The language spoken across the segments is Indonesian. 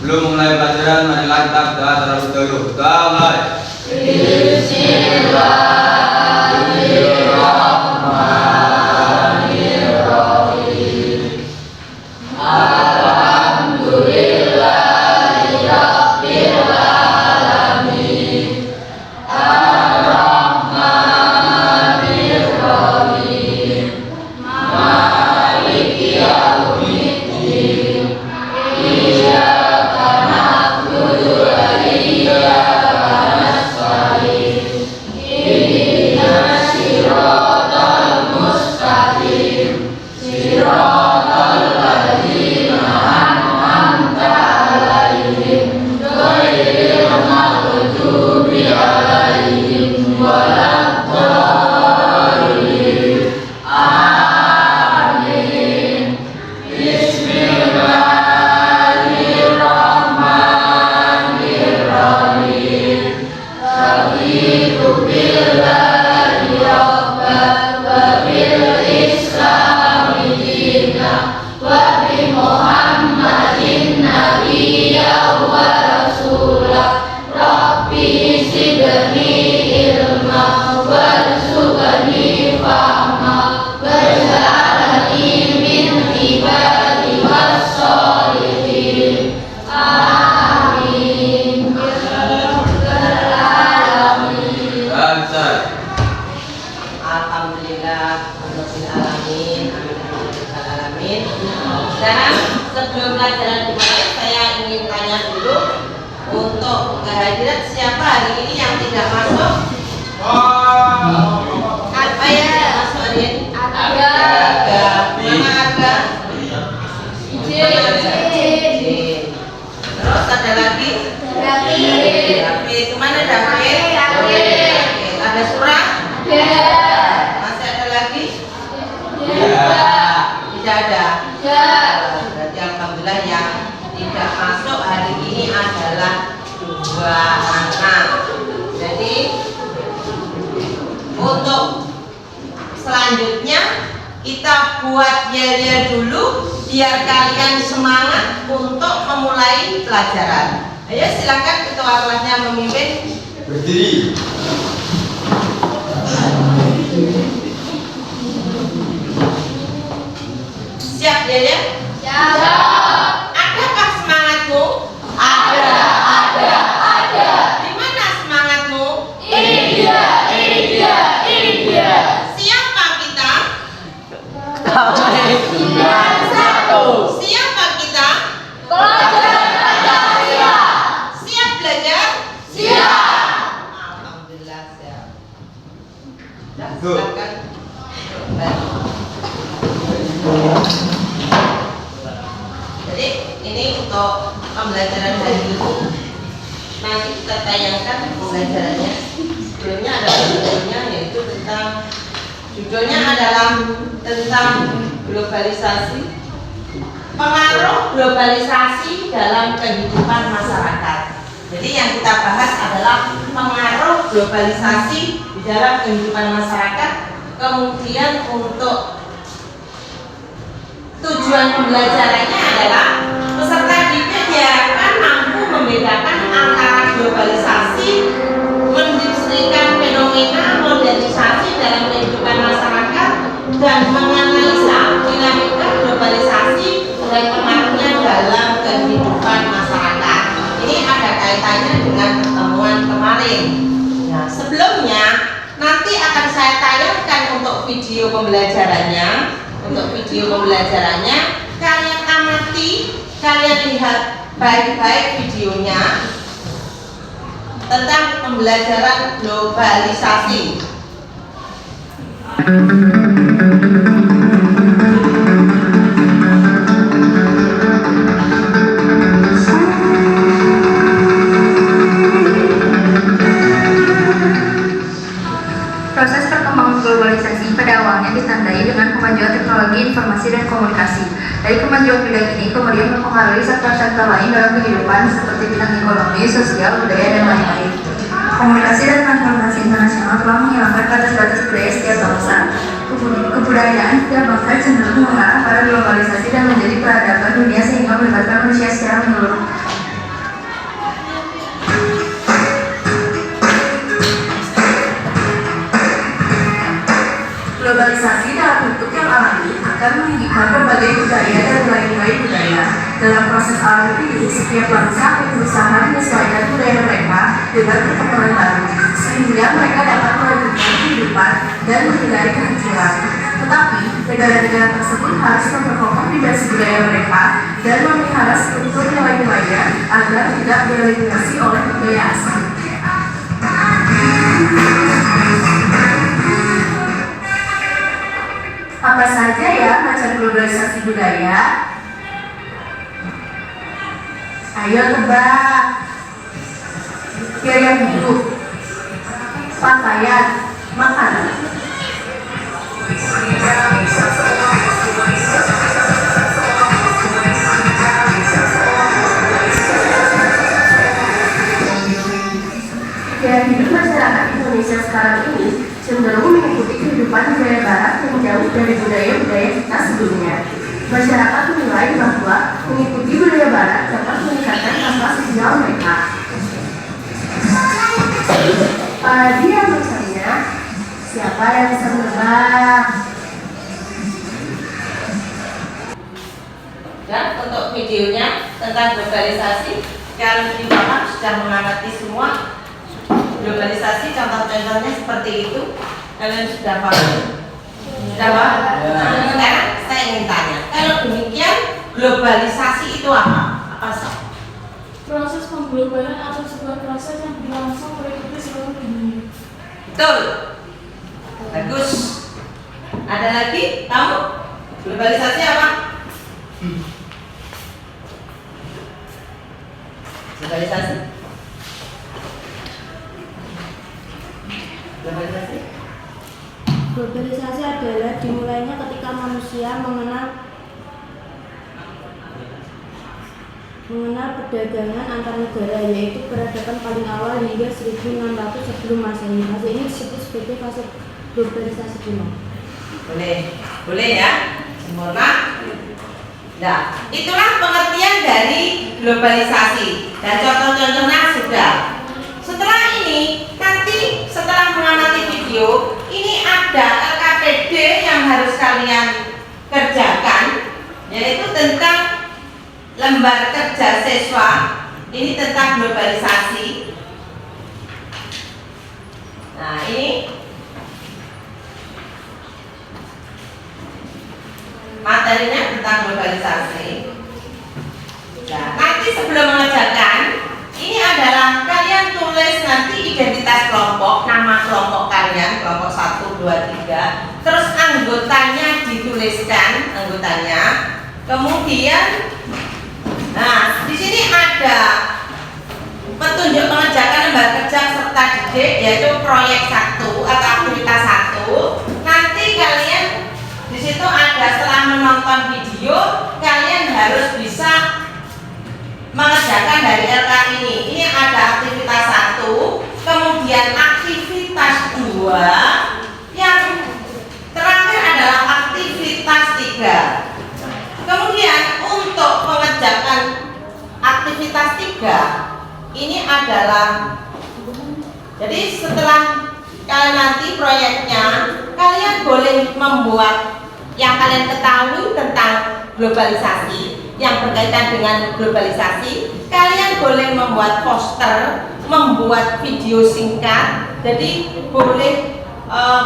Sebelum mulai pelajaran, marilah kita berdoa terlebih dahulu. Doa mulai. Sekarang sebelum pelajaran dimulai, saya ingin tanya dulu untuk kehadiran siapa hari ini yang tidak masuk? Apa ya tidak masuk hari ini? Ada. Mana ada? Terus ada lagi? David. Kemana David? Ada Surah? Masih ada lagi? Tidak ada. Berarti alhamdulillah yang tidak masuk hari ini adalah 2 anak. Jadi untuk selanjutnya kita buat yel-yel dulu biar kalian semangat untuk memulai pelajaran. Ayo silakan ketua kelasnya memimpin. Berdiri. Siap ya? Siap. Adakah semangatmu? Ada. Di mana semangatmu? Ini dia. Siapa kita? Siapa kita? Siap belajar? Siap. Alhamdulillah siap. Silakan. Jadi ini untuk pembelajaran hari ini. Nanti kita tayangkan pembelajarannya. Sebelumnya ada judulnya, yaitu judulnya adalah tentang globalisasi, pengaruh globalisasi dalam kehidupan masyarakat. Jadi yang kita bahas adalah pengaruh globalisasi di dalam kehidupan masyarakat. Kemudian untuk tujuan pembelajarannya adalah peserta didik diharapkan mampu membedakan antara globalisasi, mendeskripsikan fenomena modernisasi dalam kehidupan masyarakat, dan menganalisa dinamika globalisasi dan pengaruhnya dalam kehidupan masyarakat. Ini ada kaitannya dengan pertemuan kemarin. Nah, sebelumnya nanti akan saya tayangkan untuk video pembelajarannya. Kalian amati, kalian lihat baik-baik videonya tentang pembelajaran globalisasi. Proses perkembangan globalisasi pada awalnya ditandai dengan kemajuan teknologi informasi dan komunikasi. Dari kemajuan bidang ini kemudian mempengaruhi sektor-sektor lain dalam kehidupan seperti bidang ekonomi, sosial, budaya, dan lain-lain. Komunikasi dan transportasi internasional telah menghilangkan batas-batas budaya setiap bangsa. Kebudayaan setiap bangsa cenderung mengarah pada globalisasi dan menjadi peradaban dunia sehingga melibatkan manusia secara menyeluruh. berbagai budaya dan nilai-nilai budaya. Dalam proses alam ini, setiap bangsa akan berusaha menyesuaikan budaya mereka dengan perkembangan baru, sehingga mereka dapat melanjutkan kehidupan dan menghindari kehancuran. Tetapi, negara-negara tersebut harus memperkokoh dimensi budaya mereka dan memelihara struktur nilai-nilainya agar tidak dieliminasi oleh budaya asing. Apa saja ya macam globalisasi budaya? Ayo tebak. Gaya hidup, pakaian, makanan. Gaya hidup masyarakat Indonesia sekarang ini cenderung mengikuti kehidupan budaya barat yang jauh dari budaya-budaya kita sebelumnya. Masyarakat menilai bahwa mengikuti budaya barat dapat meningkatkan rasa sosial mereka. Para dia misalnya, siapa yang bisa menebak? Dan untuk videonya tentang globalisasi, kalian di bawah sudah mengamati semua globalisasi, contoh-contohnya seperti itu. Kalian sudah paham? Sudah paham? Nah, sekarang saya ingin tanya, kalau demikian globalisasi itu apa? Apa sih? Proses pengglobalan atau sebuah proses yang berlangsung mengikuti seluruh dunia. Betul. Bagus. Ada lagi? Kamu? Globalisasi apa? Globalisasi. Globalisasi. Globalisasi adalah dimulainya ketika manusia mengenal perdagangan antar negara, yaitu peradaban paling awal hingga 1600 sebelum Masehi. Fase ini disebut sebagai fase globalisasi kuno. Boleh ya? Sempurna. Nah, itulah pengertian dari globalisasi dan contoh-contohnya sudah. Setelah ini, nanti setelah mengamati video, ini ada LKPD yang harus kalian kerjakan, yaitu tentang lembar kerja siswa. Ini tentang globalisasi. Nah, ini materinya tentang globalisasi. Nah, nanti sebelum mengerjakan, ini adalah kalian tulis nanti identitas kelompok, nama kelompok kalian, kelompok 1, 2, 3. Terus anggotanya dituliskan, anggotanya. Kemudian, nah, di sini ada petunjuk mengerjakan lembar kerja serta didik, yaitu proyek 1 atau aktivitas 1. Nanti kalian di situ ada, setelah menonton video, kalian harus bisa mengerjakan dari LK ini. Ini ada aktivitas 1, kemudian aktivitas 2, yang terakhir adalah aktivitas 3. Kemudian untuk mengerjakan aktivitas 3 ini adalah, jadi setelah kalian nanti proyeknya, kalian boleh membuat yang kalian ketahui tentang globalisasi, yang berkaitan dengan globalisasi. Kalian boleh membuat poster, membuat video singkat, jadi boleh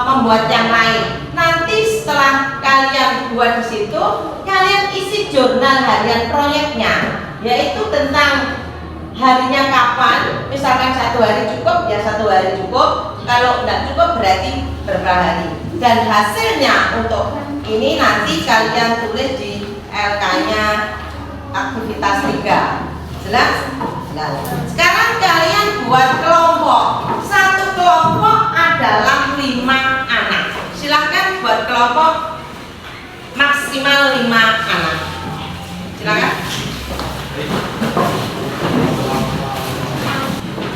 membuat yang lain. Nanti setelah kalian buat di situ, kalian isi jurnal harian proyeknya, yaitu tentang harinya kapan. Misalkan 1 hari cukup, ya 1 hari cukup. Kalau tidak cukup berarti berapa hari. Dan hasilnya untuk ini nanti kalian tulis di LK-nya aktivitas 3. Jelas? Nah, sekarang kalian buat kelompok. Satu kelompok adalah 5 anak. Silahkan buat kelompok maksimal 5 anak. Silakan.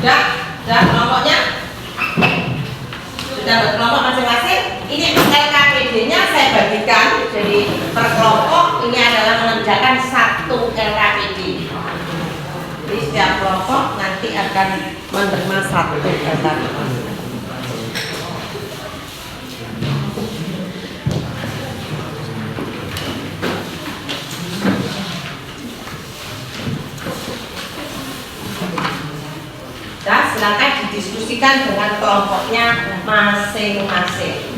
Sudah kelompoknya? Sudah buat kelompok masing-masing. Ini LKPD-nya saya bagikan jadi per kelompok. Ini adalah mengerjakan 1 LKPD. Jadi setiap kelompok nanti akan menerima 1 LKPD. silahkan didiskusikan dengan kelompoknya masing-masing.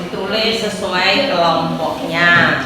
Ditulis sesuai kelompoknya.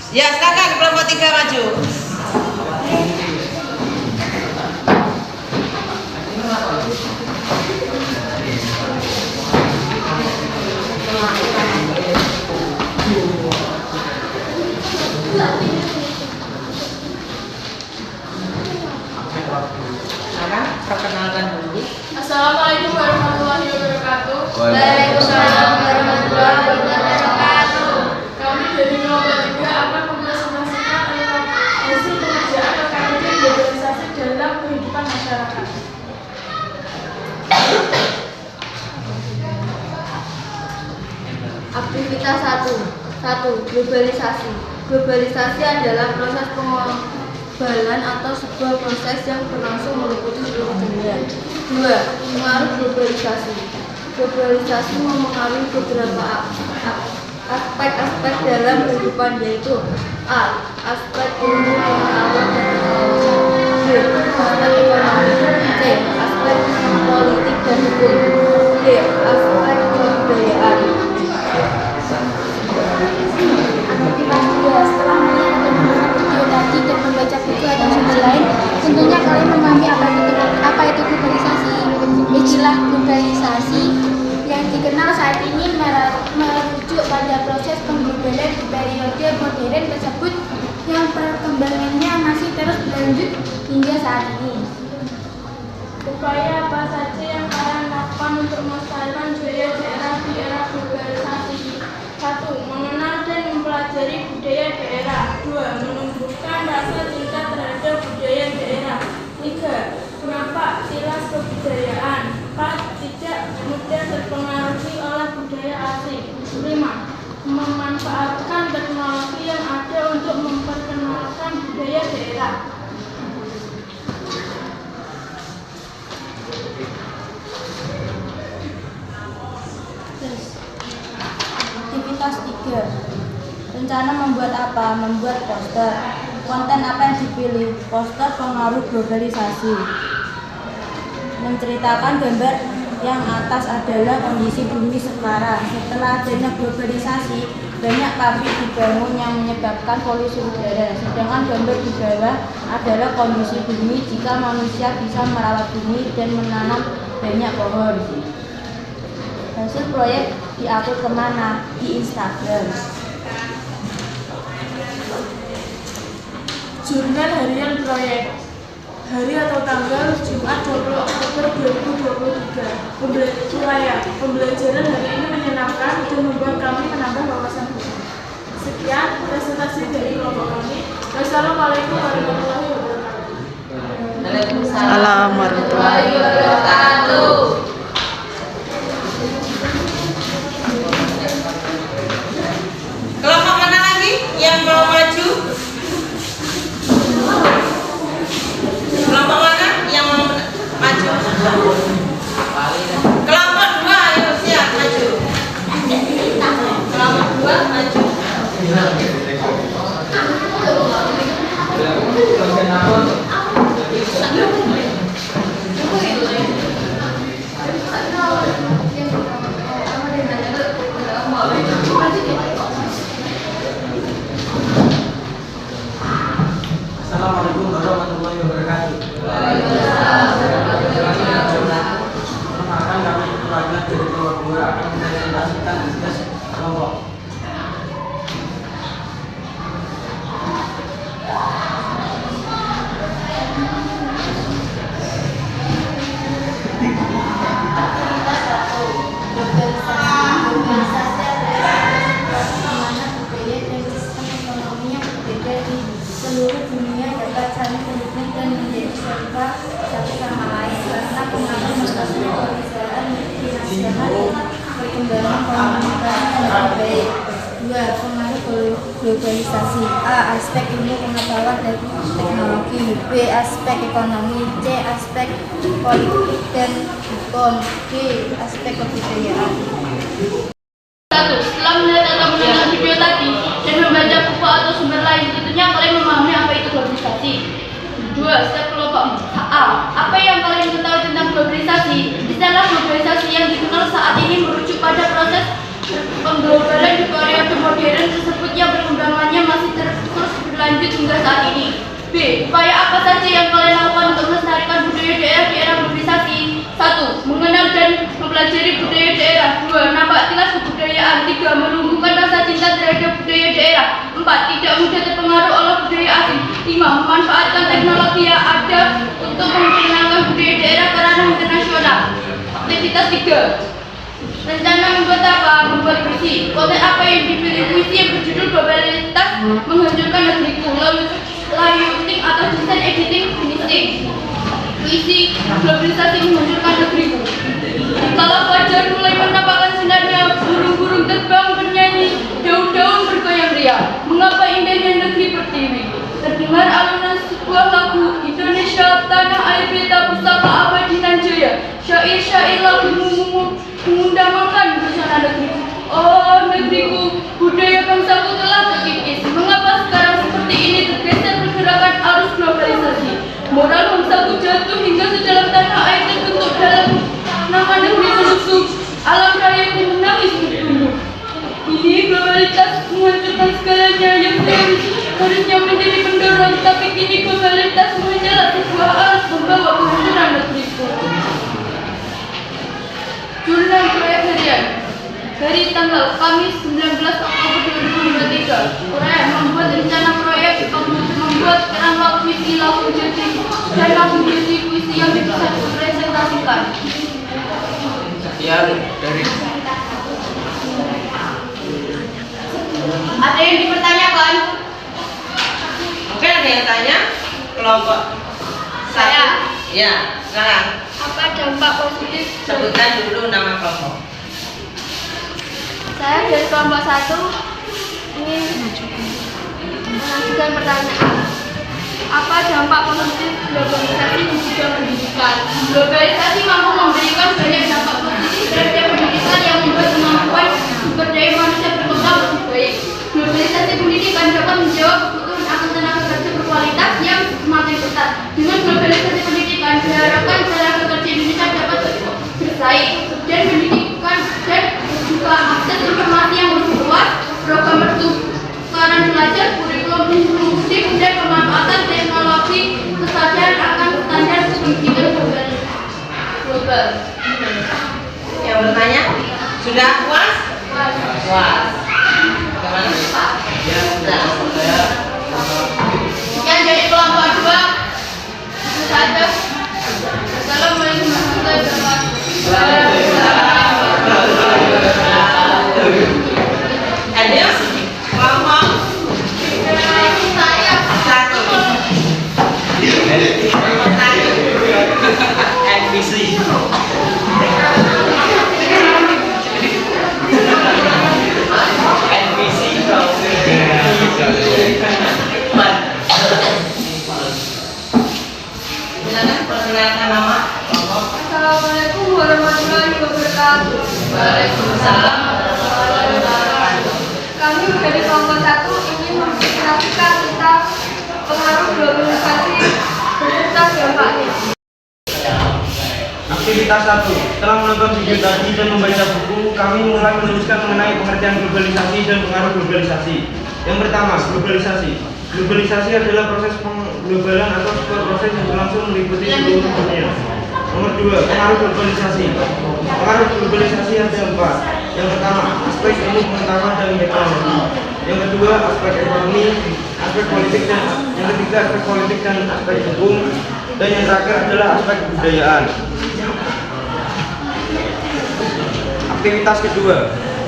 Ya, silakan kelompok 3 maju. Sekarang perkenalkan dulu. Assalamualaikum warahmatullahi wabarakatuh. Waalaikumsalam warahmatullahi wabarakatuh. Kami dari kelompok 3 akan mempresentasikan hasil pengerjaan KKP globalisasi dalam kehidupan masyarakat. Aktivitas 1. Globalisasi. Globalisasi adalah proses penglobalan atau sebuah proses yang berlangsung meliputi seluruh dunia. 2. Pengaruh globalisasi. Globalisasi memengaruhi beberapa aspek-aspek dalam kehidupan, yaitu A. Aspek ilmu pengetahuan dan teknologi, B. Aspek ekonomi, C. Aspek politik dan hukum, D. Aspek kebudayaan. Setelah melihat dan menonton video tadi dan membaca buku atau sumber lain, tentunya kalian memahami apa itu globalisasi. Istilah globalisasi yang dikenal saat ini merujuk pada proses pengglobalan di periode modern tersebut yang perkembangannya masih terus berlanjut hingga saat ini. Upaya apa saja yang kalian lakukan untuk melestarikan budaya daerah di era globalisasi? 1. Mengenal dan mempelajari budaya daerah. 2. Menumbuhkan rasa cinta terhadap budaya daerah. 3. Menampak tilas kebudayaan. 4. Tidak mudah terpengaruhi oleh budaya asing. 5. Memanfaatkan teknologi yang ada untuk memperkenalkan budaya daerah. Aktivitas 3. Rencana membuat apa? Membuat poster. Konten apa yang dipilih? Poster pengaruh globalisasi. Menceritakan gambar yang atas adalah kondisi bumi sekarang. Setelah adanya globalisasi, banyak pabrik dibangun yang menyebabkan polusi udara. Sedangkan gambar di bawah adalah kondisi bumi jika manusia bisa merawat bumi dan menanam banyak pohon. Hasil proyek diupload kemana? Di Instagram. Jurnal harian proyek. Hari atau tanggal Jumat 20 Oktober 2023. Pembelajaran hari ini menyenangkan dan membuat kami menambah wawasan hukum. Sekian presentasi dari kelompok kami. Wassalamualaikum warahmatullahi wabarakatuh. Waalaikumsalam warahmatullahi wabarakatuh. Kelompok mana lagi yang mau maju? Kelompok mana yang mau maju? Kelompok 2, ayo siap maju. Kelompok 2 maju. Assalamualaikum warahmatullahi wabarakatuh. Perkenalkan, kami perwakilan dari kelompok 2 akan mempresentasikan tugas kelompok. Globalisasi adalah situasi di mana budaya dan sistem ekonomi yang berbeda di seluruh dunia dapat saling terhubung dan menjadi serba satu sama lain karena pengaruh mutasi perbedaan multinasional dan perkembangan komunikasi yang lebih baik. 2. Pengaruh globalisasi. A. Aspek ilmu pengetahuan dan teknologi. B. Aspek ekonomi. C. Aspek politik dan hukum. D. Aspek kebudayaan. 1. Setelah melihat atau menonton video tadi dan membaca buku atau sumber lain, tentunya kalian memahami apa itu globalisasi. 2. Step kelompok A. Apa yang kalian ketahui tentang globalisasi? Istilah globalisasi yang dikenal saat ini merujuk pada proses pengglobalan di periode modern tersebut yang perkembangannya masih terus berlanjut hingga saat ini. B. Upaya apa saja yang kalian lakukan untuk melestarikan budaya daerah di era globalisasi? 1. Mengenal dan mempelajari budaya daerah. 2. Nampak tilas kebudayaan. 3. Menumbuhkan rasa cinta terhadap budaya daerah. 4. Tidak mudah terpengaruh oleh budaya asing. 5. Memanfaatkan teknologi yang ada untuk memperkenalkan budaya daerah ke ranah internasional. Aktivitas 3. Rencana membuat apa? Membuat puisi. Konten apa yang dipilih? Puisi yang berjudul Globalitas Menghancurkan Negeriku, layouting atau desain editing finishing. Puisi globalisasi menghancurkan negeriku. Kalau fajar mulai menampakkan sinarnya, burung-burung terbang bernyanyi, daun-daun bergoyang riang. Mengapa indahnya negeri pertiwi? Terdengar alunan sebuah lagu, Indonesia tanah air beta pusaka abadi nan jaya. Syair-syair lagu mengundamakan busana negeriku. Oh negeriku, Budaya bangsaku telah terkikis. Mengapa sekarang seperti ini tergeser pergerakan arus globalisasi? Moral bangsaku jatuh hingga sedalam tanah air terbentuk dalam nama negeri terusuk. Alam raya pun menangis bertunduk. Ini globalitas menghancurkan segalanya yang harusnya menjadi pendorong, tapi kini globalitas menjelat sebuah arus membawa kehancuran negeriku. Jurnal proyek harian dari tanggal Kamis 19 Oktober 2023. Proyek membuat rencana proyek, membuat kerangka puisi langsung jadi dan langsung jadi puisi yang bisa dipresentasikan. Sekian dari Ada yang dipertanyakan? Mungkin ada yang tanya? Kelompok Saya. Ya, sekarang Apa dampak positif? sebutkan dulu nama kelompok. Saya dari kelompok 1 ingin mengajukan pertanyaan. Apa dampak positif globalisasi di bidang pendidikan? Globalisasi mampu memberikan banyak dampak positif terhadap pendidikan yang membuat kemampuan sumber daya manusia berkembang lebih baik. Globalisasi pendidikan dapat menjawab kebutuhan akan tenaga kerja berkualitas yang semakin ketat. Dengan globalisasi pendidikan diharapkan tenaga kerja Indonesia dapat bersaing dan pendidikan dan juga akses informasi yang lebih luas, program pertukaran belajar, kurikulum inklusif dan pemanfaatan teknologi kesadaran akan standar pendidikan global. Yang bertanya? Sudah puas? Puas. Bagaimana? Ya, sudah. Sekian dari kelompok 2. Itu saja. Assalamualaikum warahmatullahi wabarakatuh. Ada kelompok Saya. 1. Kelompok 1. NPC. Silakan perkenalkan nama kelompok. Assalamualaikum warahmatullahi wabarakatuh. Waalaikumsalam warahmatullahi wabarakatuh. Kami dari kelompok 1 ingin memperkenalkan tentang pengaruh globalisasi beserta dampaknya. Aktivitas 1. Setelah menonton video tadi dan membaca buku, kami mulai menuliskan mengenai pengertian globalisasi dan pengaruh globalisasi. Yang pertama, globalisasi. Globalisasi adalah proses pengglobalan atau sebuah proses yang berlangsung meliputi seluruh dunia. Nomor 2, pengaruh globalisasi. Pengaruh globalisasi ada 4. Yang pertama, aspek ilmu pengetahuan dan teknologi. Yang kedua, aspek ekonomi, aspek politik dan yang ketiga aspek politik dan aspek hukum. Dan yang terakhir adalah aspek kebudayaan. Aktivitas kedua.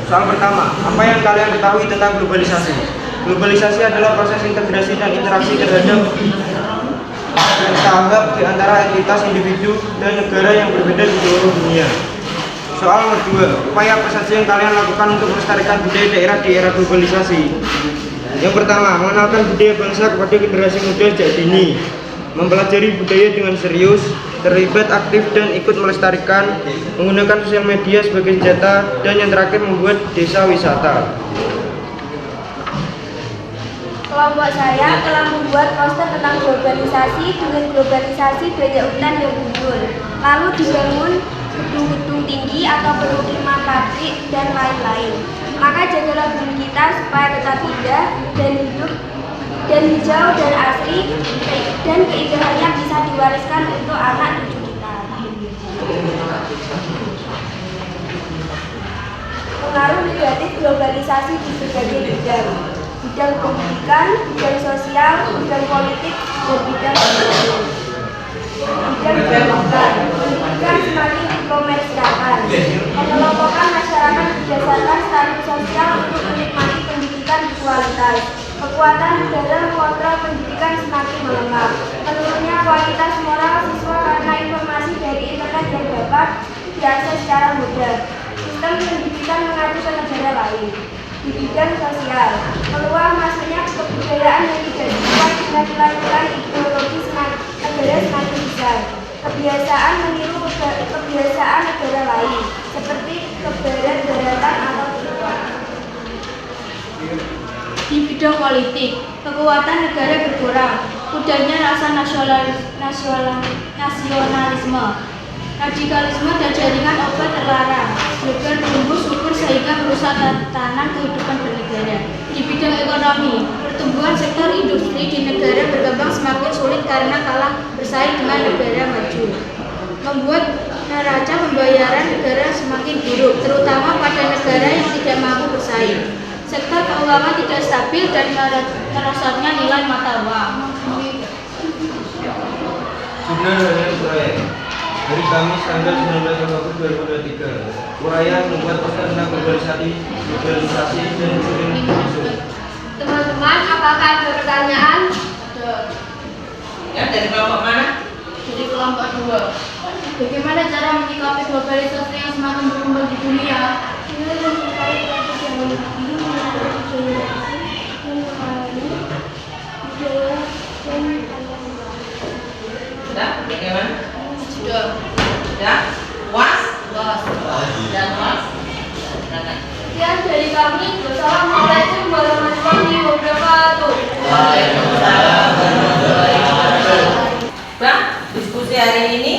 Soal pertama, apa yang kalian ketahui tentang globalisasi? Globalisasi adalah proses integrasi dan interaksi terhadap tahap di antara entitas individu dan negara yang berbeda di seluruh dunia. Soal nomor 2, upaya apa saja yang kalian lakukan untuk melestarikan budaya daerah di era globalisasi? Yang pertama, mengenalkan budaya bangsa kepada generasi muda sejak dini, mempelajari budaya dengan serius, terlibat aktif dan ikut melestarikan, menggunakan sosial media sebagai senjata, dan yang terakhir membuat desa wisata. Kelompok saya telah membuat poster tentang globalisasi. Dengan globalisasi banyak hutan yang gugur, lalu dibangun gedung-gedung tinggi atau pemukiman pabrik dan lain-lain. Maka jagalah bumi kita supaya tetap indah dan hidup dan hijau dan asri, dan keindahannya bisa diwariskan untuk anak cucu kita. Pengaruh negatif globalisasi di berbagai bidang pendidikan, bidang sosial, bidang politik, dan bidang ekonomi. Bidang pendidikan semakin dikomersialkan. Pengelompokan masyarakat berdasarkan status sosial untuk menikmati pendidikan berkualitas. Kekuatan negara mengontrol pendidikan semakin melemah. Menurunnya kualitas moral siswa karena informasi dari internet yang dapat diakses secara mudah. Sistem pendidikan mengacu ke negara lain. Di bidang sosial, peluang masuknya kebudayaan yang tidak sesuai dengan nilai-nilai ideologi negara semakin besar. Kebiasaan meniru kebiasaan negara lain, seperti kebarat-baratan atau tiongkok. bidang politik, kekuatan negara berkurang, pudarnya rasa nasionalisme, radikalisme dan jaringan obat terlarang, slogan tumbuh subur sehingga merusak tatanan kehidupan bernegara. Di bidang ekonomi, pertumbuhan sektor industri di negara berkembang semakin sulit karena kalah bersaing dengan negara maju, membuat neraca pembayaran negara semakin buruk, terutama pada negara yang tidak mampu bersaing. Sektor keuangan tidak stabil dan merosotnya nilai mata uang. Jurnal harian proyek hari Kamis tanggal 19 Agustus 2023. Uraian membuat poster tentang globalisasi dan kemudian isu. Teman-teman, apakah ada pertanyaan? Ya, dari kelompok mana? Dari kelompok 2. Bagaimana cara menyikapi globalisasi yang semakin berkembang di dunia? Sudah? Bagaimana? Sudah. Sudah? Was? Was. Dan was? Sekian dari kami. Wassalamualaikum warahmatullahi wabarakatuh. Bang, diskusi hari ini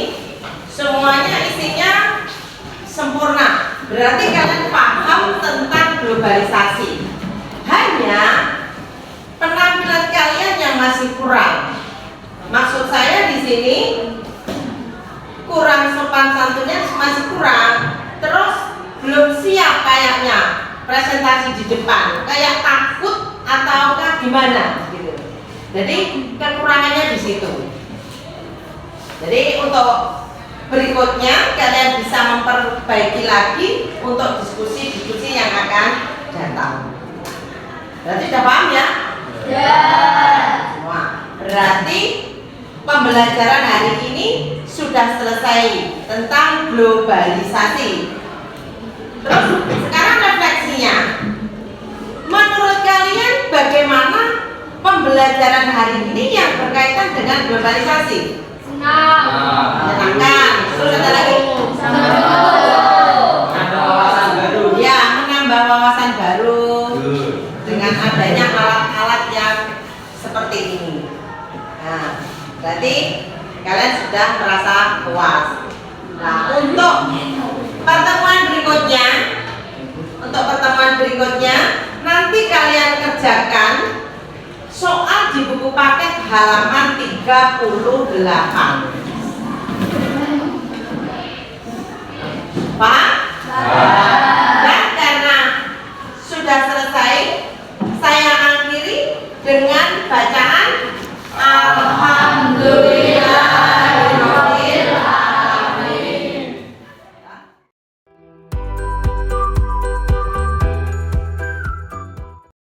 semuanya isinya sempurna. Berarti kalian paham tentang globalisasi. Hanya penampilan kalian yang masih kurang. Maksud saya di sini kurang sopan santunnya masih kurang. Terus belum siap kayaknya presentasi di depan, kayak takut ataukah gimana gitu. Jadi kekurangannya di situ. Jadi untuk berikutnya kalian bisa memperbaiki lagi untuk diskusi-diskusi yang akan datang. Berarti sudah paham ya? Ya. Semua. Berarti pembelajaran hari ini sudah selesai tentang globalisasi. Terus sekarang refleksinya, menurut kalian bagaimana pembelajaran hari ini yang berkaitan dengan globalisasi? Senang. Menyenangkan. Terus ada lagi? Ada wawasan baru. Ya, menambah wawasan baru dengan adanya alat-alat yang seperti ini. Nah, berarti kalian sudah merasa puas. Nah, untuk pertemuan berikutnya, nanti kalian kerjakan soal di buku paket halaman 38. Pak? Dan karena sudah selesai, saya akhiri dengan bacaan